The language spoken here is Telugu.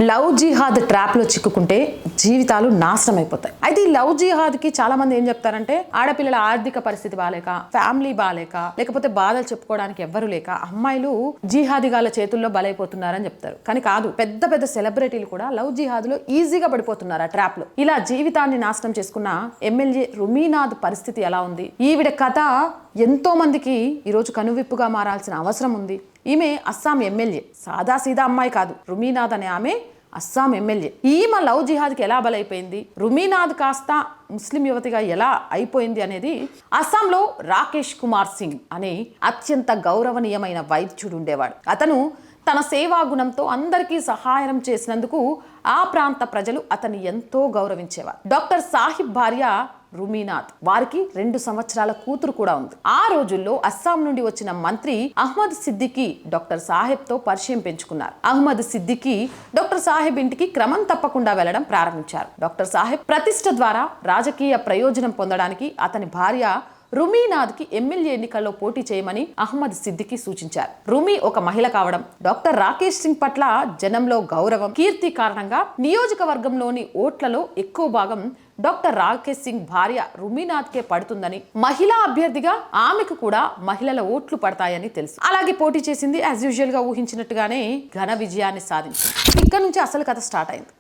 లవ్ జిహాద్ ట్రాప్లో చిక్కుకుంటే జీవితాలు నాశనం అయిపోతాయి. అయితే ఈ లవ్ జిహాద్కి చాలా మంది ఏం చెప్తారంటే ఆడపిల్లల ఆర్థిక పరిస్థితి బాలేక, ఫ్యామిలీ బాలేక, లేకపోతే బాధలు చెప్పుకోవడానికి ఎవ్వరు లేక అమ్మాయిలు జిహాదిగాల చేతుల్లో బలైపోతున్నారని చెప్తారు. కానీ కాదు, పెద్ద పెద్ద సెలబ్రిటీలు కూడా లవ్ జిహాద్లో ఈజీగా పడిపోతున్నారు ఆ ట్రాప్లో. ఇలా జీవితాన్ని నాశనం చేసుకున్న ఎమ్మెల్యే రుమీనాథ్ పరిస్థితి ఎలా ఉంది? ఈవిడ కథ ఎంతో మందికి ఈరోజు కనువిప్పుగా మారాల్సిన అవసరం ఉంది. ఈమె అస్సాం ఎమ్మెల్యే, సాదాసీదా అమ్మాయి కాదు. రుమీనాథ్ అనే ఆమె అస్సాం ఎమ్మెల్యే. ఈమె లవ్ జిహాద్కి ఎలా బలైపోయింది, రుమీనాథ్ కాస్త ముస్లిం యువతిగా ఎలా అయిపోయింది అనేది అస్సాంలో రాకేష్ కుమార్ సింగ్ అనే అత్యంత గౌరవనీయమైన వైద్యుడు ఉండేవాడు. అతను తన సేవా గుణంతో అందరికీ సహాయం చేసినందుకు ఆ ప్రాంత ప్రజలు అతన్ని ఎంతో గౌరవించేవారు. డాక్టర్ సాహిబ్ భార్య రుమీనాథ్, వారికి 2 సంవత్సరాల కూతురు కూడా ఉంది. ఆ రోజుల్లో అస్సాం నుండి వచ్చిన మంత్రి అహ్మద్ సిద్దికీ డాక్టర్ సాహెబ్ తో పరిచయం పెంచుకున్నారు. అహ్మద్ సిద్దికీ డాక్టర్ సాహెబ్ ఇంటికి క్రమం తప్పకుండా వెళ్లడం ప్రారంభించారు. డాక్టర్ సాహెబ్ ప్రతిష్ట ద్వారా రాజకీయ ప్రయోజనం పొందడానికి అతని భార్య రుమీనాథ్ కి ఎమ్మెల్యే ఎన్నికల్లో పోటీ చేయమని అహ్మద్ సిద్దికీ సూచించారు. రుమీ ఒక మహిళ కావడం, డాక్టర్ రాకేష్ సింగ్ పట్ల జనంలో గౌరవం, కీర్తి కారణంగా నియోజకవర్గంలోని ఓట్లలో ఎక్కువ భాగం డాక్టర్ రాకేష్ సింగ్ భార్య రుమీనాథ్కే పడుతుందని, మహిళా అభ్యర్థిగా ఆమెకు కూడా మహిళల ఓట్లు పడతాయని తెలుసు. అలాగే పోటీ చేసింది. యాజ్ యూజువల్ గా ఊహించినట్టుగానే ఘన విజయాన్ని సాధించింది. ఇక్కడ నుంచి అసలు కథ స్టార్ట్ అయింది.